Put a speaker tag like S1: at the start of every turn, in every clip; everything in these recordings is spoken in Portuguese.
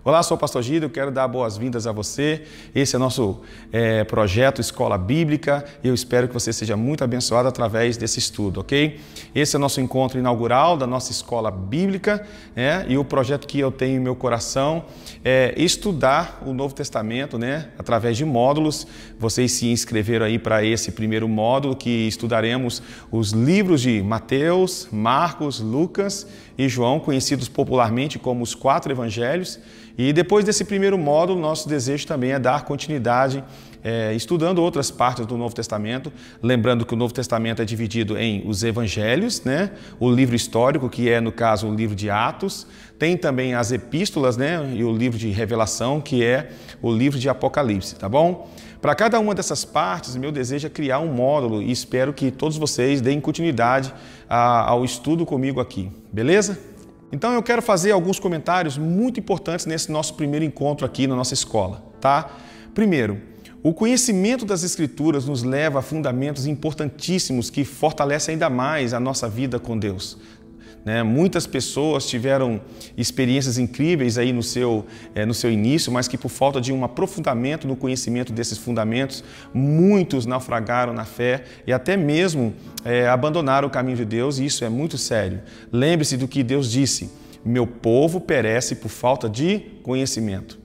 S1: Olá, sou o Pastor Gide, eu quero dar boas-vindas a você. Esse é nosso projeto Escola Bíblica e eu espero que você seja muito abençoado através desse estudo, ok? Esse é o nosso encontro inaugural da nossa Escola Bíblica, e o projeto que eu tenho em meu coração é estudar o Novo Testamento, através de módulos. Vocês se inscreveram aí para esse primeiro módulo que estudaremos os livros de Mateus, Marcos, Lucas e João, conhecidos popularmente como os 4 evangelhos. E depois desse primeiro módulo, nosso desejo também é dar continuidade estudando outras partes do Novo Testamento. Lembrando que o Novo Testamento é dividido em os evangelhos, o livro histórico, que é, no caso, o livro de Atos. Tem também as epístolas, e o livro de Revelação, que é o livro de Apocalipse, tá bom? Para cada uma dessas partes, meu desejo é criar um módulo e espero que todos vocês deem continuidade ao estudo comigo aqui, beleza? Então eu quero fazer alguns comentários muito importantes nesse nosso primeiro encontro aqui na nossa escola, tá? Primeiro, o conhecimento das Escrituras nos leva a fundamentos importantíssimos que fortalecem ainda mais a nossa vida com Deus. Muitas pessoas tiveram experiências incríveis aí no seu início, mas que por falta de um aprofundamento no conhecimento desses fundamentos, muitos naufragaram na fé e até mesmo abandonaram o caminho de Deus, e isso é muito sério. Lembre-se do que Deus disse: meu povo perece por falta de conhecimento.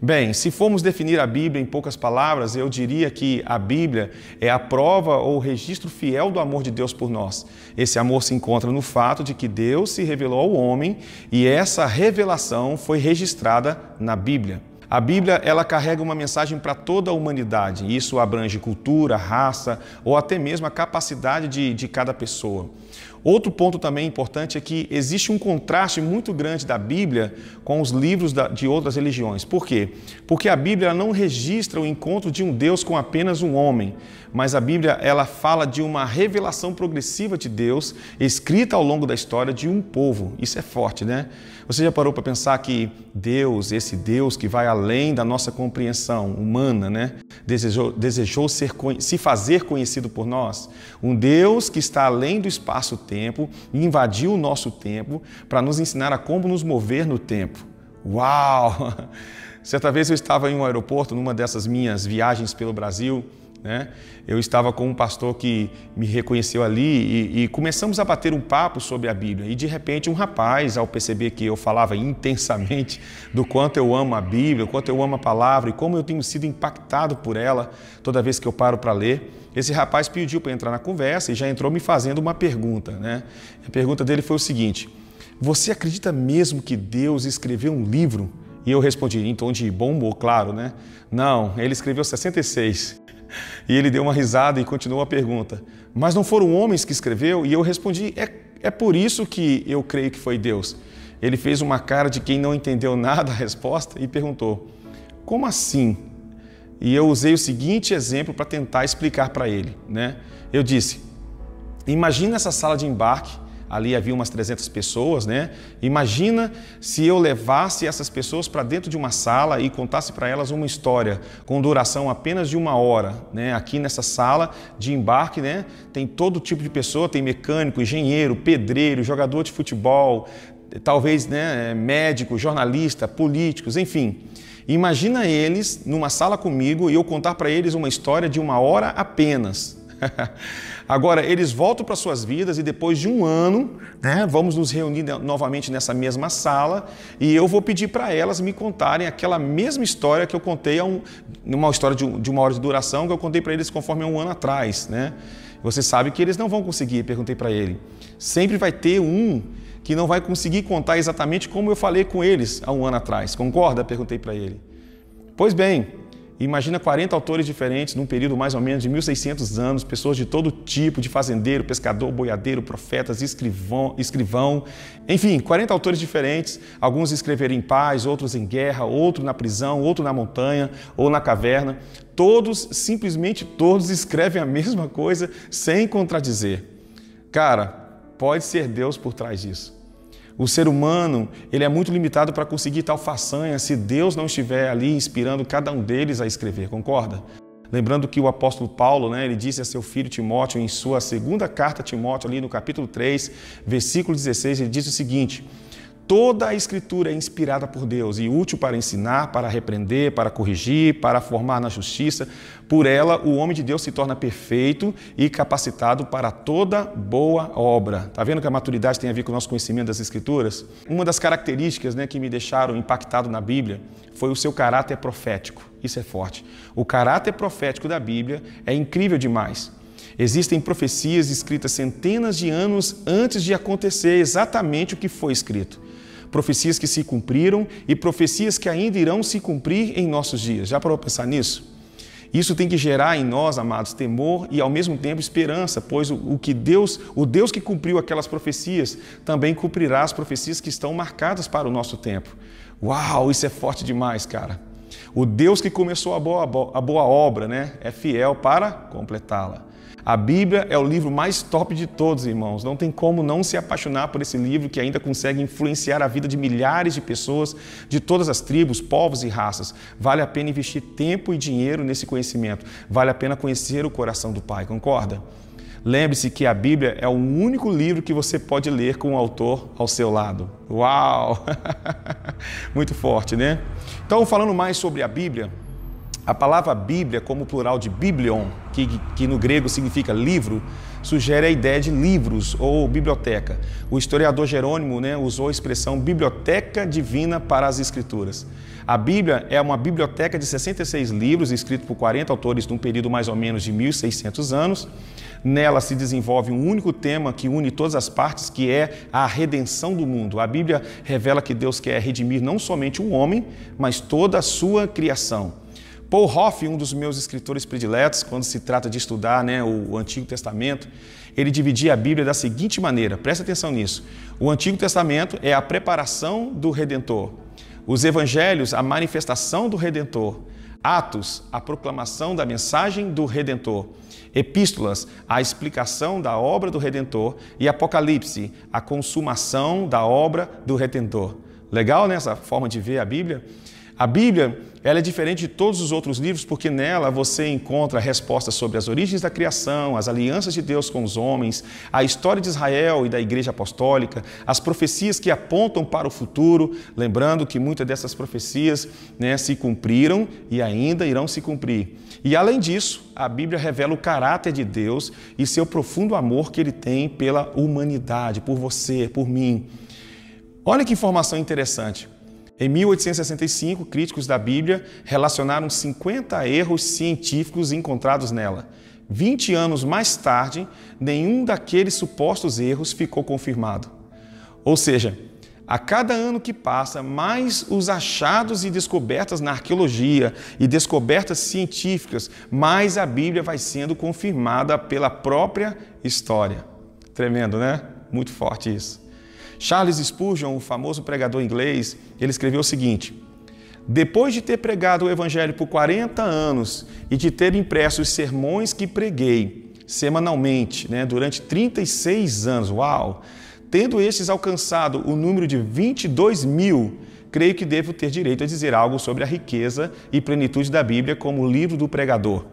S1: Bem, se formos definir a Bíblia em poucas palavras, eu diria que a Bíblia é a prova ou o registro fiel do amor de Deus por nós. Esse amor se encontra no fato de que Deus se revelou ao homem e essa revelação foi registrada na Bíblia. A Bíblia, ela carrega uma mensagem para toda a humanidade. Isso abrange cultura, raça ou até mesmo a capacidade de cada pessoa. Outro ponto também importante é que existe um contraste muito grande da Bíblia com os livros de outras religiões. Por quê? Porque a Bíblia não registra o encontro de um Deus com apenas um homem, mas a Bíblia ela fala de uma revelação progressiva de Deus escrita ao longo da história de um povo. Isso é forte, né? Você já parou para pensar que Deus, esse Deus que vai além da nossa compreensão humana, desejou se fazer conhecido por nós? Um Deus que está além do espaço-tempo e invadiu o nosso tempo para nos ensinar a como nos mover no tempo. Uau! Certa vez eu estava em um aeroporto, numa dessas minhas viagens pelo Brasil, eu estava com um pastor que me reconheceu ali e começamos a bater um papo sobre a Bíblia. E de repente um rapaz, ao perceber que eu falava intensamente do quanto eu amo a Bíblia, o quanto eu amo a palavra e como eu tenho sido impactado por ela toda vez que eu paro para ler, esse rapaz pediu para entrar na conversa e já entrou me fazendo uma pergunta. A pergunta dele foi o seguinte: você acredita mesmo que Deus escreveu um livro? E eu respondi em tom de bom humor, claro, Não, ele escreveu 66. E ele deu uma risada e continuou a pergunta: mas não foram homens que escreveu? E eu respondi: é por isso que eu creio que foi Deus. Ele fez uma cara de quem não entendeu nada da resposta e perguntou: como assim? E eu usei o seguinte exemplo para tentar explicar para ele. Eu disse: imagina essa sala de embarque. Ali havia umas 300 pessoas, Imagina se eu levasse essas pessoas para dentro de uma sala e contasse para elas uma história com duração apenas de 1 hora, Aqui nessa sala de embarque, tem todo tipo de pessoa, tem mecânico, engenheiro, pedreiro, jogador de futebol, talvez, médico, jornalista, políticos, enfim. Imagina eles numa sala comigo e eu contar para eles uma história de 1 hora apenas. Agora, eles voltam para suas vidas e depois de 1 ano, vamos nos reunir novamente nessa mesma sala e eu vou pedir para elas me contarem aquela mesma história que eu contei, uma história de 1 hora de duração que eu contei para eles conforme 1 ano atrás. Você sabe que eles não vão conseguir, perguntei para ele. Sempre vai ter um que não vai conseguir contar exatamente como eu falei com eles há 1 ano atrás. Concorda? Perguntei para ele. Pois bem, imagina 40 autores diferentes num período mais ou menos de 1600 anos, pessoas de todo tipo, de fazendeiro, pescador, boiadeiro, profetas, escrivão, enfim, 40 autores diferentes, alguns escreveram em paz, outros em guerra, outro na prisão, outro na montanha ou na caverna. Todos, simplesmente todos, escrevem a mesma coisa sem contradizer. Cara, pode ser Deus por trás disso. O ser humano, ele é muito limitado para conseguir tal façanha se Deus não estiver ali inspirando cada um deles a escrever, concorda? Lembrando que o apóstolo Paulo, ele disse a seu filho Timóteo, em sua segunda carta a Timóteo, ali no capítulo 3, versículo 16, ele diz o seguinte: toda a Escritura é inspirada por Deus e útil para ensinar, para repreender, para corrigir, para formar na justiça. Por ela, o homem de Deus se torna perfeito e capacitado para toda boa obra. Está vendo que a maturidade tem a ver com o nosso conhecimento das Escrituras? Uma das características, que me deixaram impactado na Bíblia foi o seu caráter profético. Isso é forte. O caráter profético da Bíblia é incrível demais. Existem profecias escritas centenas de anos antes de acontecer exatamente o que foi escrito. Profecias que se cumpriram e profecias que ainda irão se cumprir em nossos dias. Já parou para pensar nisso? Isso tem que gerar em nós, amados, temor e ao mesmo tempo esperança, pois o Deus que cumpriu aquelas profecias também cumprirá as profecias que estão marcadas para o nosso tempo. Uau, isso é forte demais, cara. O Deus que começou a boa obra, é fiel para completá-la. A Bíblia é o livro mais top de todos, irmãos. Não tem como não se apaixonar por esse livro que ainda consegue influenciar a vida de milhares de pessoas de todas as tribos, povos e raças. Vale a pena investir tempo e dinheiro nesse conhecimento. Vale a pena conhecer o coração do Pai, concorda? Lembre-se que a Bíblia é o único livro que você pode ler com o autor ao seu lado. Uau! Muito forte, né? Então, falando mais sobre a Bíblia, a palavra Bíblia, como plural de biblion, que no grego significa livro, sugere a ideia de livros ou biblioteca. O historiador Jerônimo usou a expressão biblioteca divina para as Escrituras. A Bíblia é uma biblioteca de 66 livros, escritos por 40 autores num período mais ou menos de 1.600 anos. Nela se desenvolve um único tema que une todas as partes, que é a redenção do mundo. A Bíblia revela que Deus quer redimir não somente o homem, mas toda a sua criação. Paul Hoff, um dos meus escritores prediletos, quando se trata de estudar o Antigo Testamento, ele dividia a Bíblia da seguinte maneira, presta atenção nisso. O Antigo Testamento é a preparação do Redentor. Os Evangelhos, a manifestação do Redentor. Atos, a proclamação da mensagem do Redentor. Epístolas, a explicação da obra do Redentor. E Apocalipse, a consumação da obra do Redentor. Legal, essa forma de ver a Bíblia? A Bíblia, ela é diferente de todos os outros livros porque nela você encontra respostas sobre as origens da criação, as alianças de Deus com os homens, a história de Israel e da Igreja Apostólica, as profecias que apontam para o futuro, lembrando que muitas dessas profecias se cumpriram e ainda irão se cumprir. E além disso, a Bíblia revela o caráter de Deus e seu profundo amor que Ele tem pela humanidade, por você, por mim. Olha que informação interessante. Em 1865, críticos da Bíblia relacionaram 50 erros científicos encontrados nela. 20 anos mais tarde, nenhum daqueles supostos erros ficou confirmado. Ou seja, a cada ano que passa, mais os achados e descobertas na arqueologia e descobertas científicas, mais a Bíblia vai sendo confirmada pela própria história. Tremendo, né? Muito forte isso. Charles Spurgeon, o famoso pregador inglês, ele escreveu o seguinte: depois de ter pregado o Evangelho por 40 anos e de ter impresso os sermões que preguei semanalmente, durante 36 anos, uau! Tendo estes alcançado o número de 22.000, creio que devo ter direito a dizer algo sobre a riqueza e plenitude da Bíblia como o livro do pregador.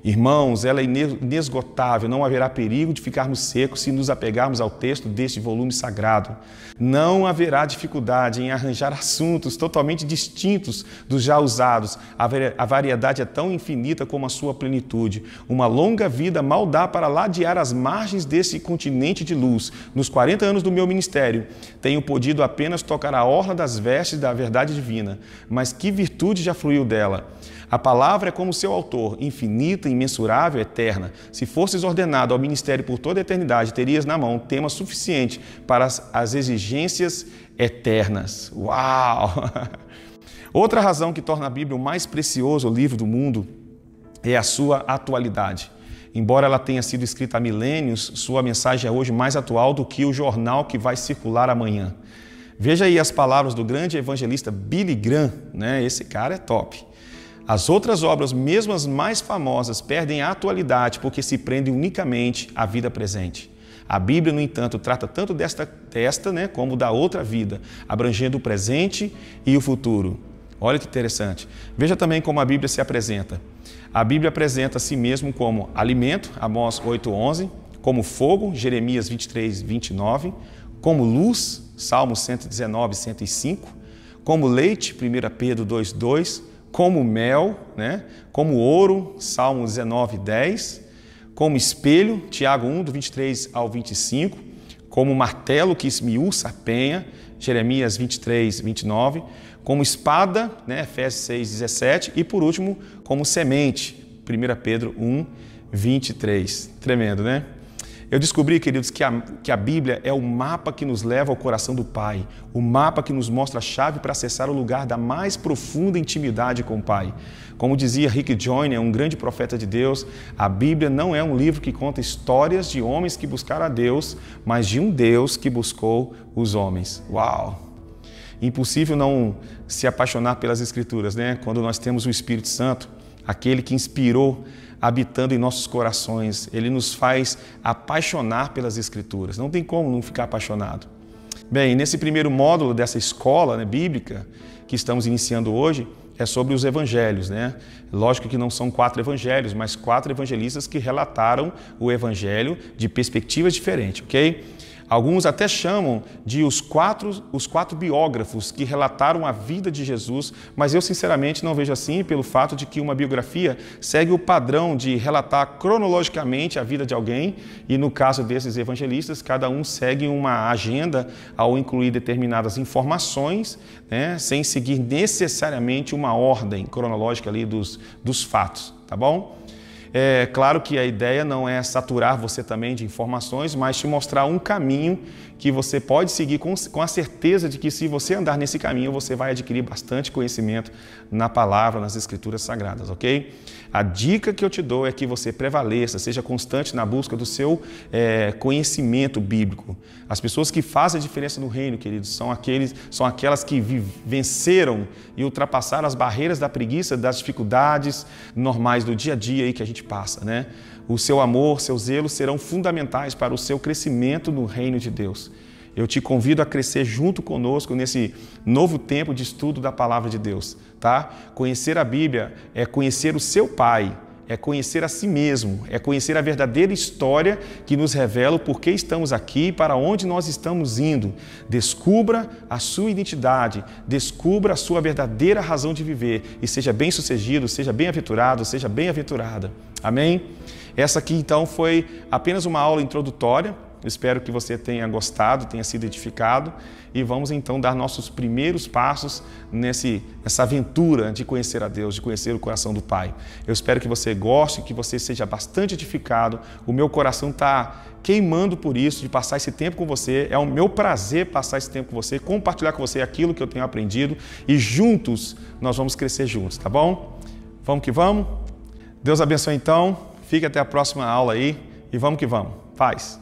S1: Irmãos, ela é inesgotável, não haverá perigo de ficarmos secos se nos apegarmos ao texto deste volume sagrado. Não haverá dificuldade em arranjar assuntos totalmente distintos dos já usados. A variedade é tão infinita como a sua plenitude. Uma longa vida mal dá para ladear as margens desse continente de luz. Nos 40 anos do meu ministério, tenho podido apenas tocar a orla das vestes da verdade divina. Mas que virtude já fluiu dela! A palavra é como seu autor, infinita, imensurável, eterna. Se fosses ordenado ao ministério por toda a eternidade, terias na mão tema suficiente para as exigências eternas. Uau! Outra razão que torna a Bíblia o mais precioso livro do mundo é a sua atualidade. Embora ela tenha sido escrita há milênios, sua mensagem é hoje mais atual do que o jornal que vai circular amanhã. Veja aí as palavras do grande evangelista Billy Graham, Esse cara é top. As outras obras, mesmo as mais famosas, perdem a atualidade porque se prendem unicamente à vida presente. A Bíblia, no entanto, trata tanto desta como da outra vida, abrangendo o presente e o futuro. Olha que interessante. Veja também como a Bíblia se apresenta. A Bíblia apresenta a si mesmo como alimento, Amós 8:11, como fogo, Jeremias 23:29, como luz, Salmo 119, 105, como leite, 1 Pedro 2,2, como mel, né? Como ouro, Salmo 19, 10, como espelho, Tiago 1, do 23 ao 25, como martelo que esmiuça a penha, Jeremias 23, 29, como espada, né? Efésios 6, 17, e por último, como semente, 1 Pedro 1, 23. Tremendo, né? Eu descobri, queridos, que a Bíblia é o mapa que nos leva ao coração do Pai, o mapa que nos mostra a chave para acessar o lugar da mais profunda intimidade com o Pai. Como dizia Rick Joyner, um grande profeta de Deus, a Bíblia não é um livro que conta histórias de homens que buscaram a Deus, mas de um Deus que buscou os homens. Uau! Impossível não se apaixonar pelas Escrituras, né? Quando nós temos o Espírito Santo, aquele que inspirou, habitando em nossos corações, ele nos faz apaixonar pelas Escrituras. Não tem como não ficar apaixonado. Bem, nesse primeiro módulo dessa escola, né, bíblica que estamos iniciando hoje, é sobre os evangelhos, né? Lógico que não são 4 evangelhos, mas 4 evangelistas que relataram o evangelho de perspectivas diferentes, ok? Alguns até chamam de os quatro biógrafos que relataram a vida de Jesus, mas eu sinceramente não vejo assim pelo fato de que uma biografia segue o padrão de relatar cronologicamente a vida de alguém e no caso desses evangelistas, cada um segue uma agenda ao incluir determinadas informações, né, sem seguir necessariamente uma ordem cronológica ali dos fatos, tá bom? É claro que a ideia não é saturar você também de informações, mas te mostrar um caminho que você pode seguir com a certeza de que se você andar nesse caminho, você vai adquirir bastante conhecimento na palavra, nas Escrituras Sagradas, ok? A dica que eu te dou é que você prevaleça, seja constante na busca do seu conhecimento bíblico. As pessoas que fazem a diferença no reino, queridos, são aquelas que venceram e ultrapassaram as barreiras da preguiça, das dificuldades normais do dia a dia aí que a gente passa, né? O seu amor, seu zelo serão fundamentais para o seu crescimento no reino de Deus. Eu te convido a crescer junto conosco nesse novo tempo de estudo da Palavra de Deus, tá? Conhecer a Bíblia é conhecer o seu Pai, é conhecer a si mesmo, é conhecer a verdadeira história que nos revela o porquê estamos aqui e para onde nós estamos indo. Descubra a sua identidade, descubra a sua verdadeira razão de viver e seja bem-sucedido, seja bem-aventurado, seja bem-aventurada. Amém? Essa aqui então foi apenas uma aula introdutória. Eu espero que você tenha gostado, tenha sido edificado e vamos então dar nossos primeiros passos nessa aventura de conhecer a Deus, de conhecer o coração do Pai. Eu espero que você goste, que você seja bastante edificado. O meu coração está queimando por isso, de passar esse tempo com você. É o meu prazer passar esse tempo com você, compartilhar com você aquilo que eu tenho aprendido e juntos nós vamos crescer juntos, tá bom? Vamos que vamos? Deus abençoe então. Fique até a próxima aula aí e vamos que vamos. Paz!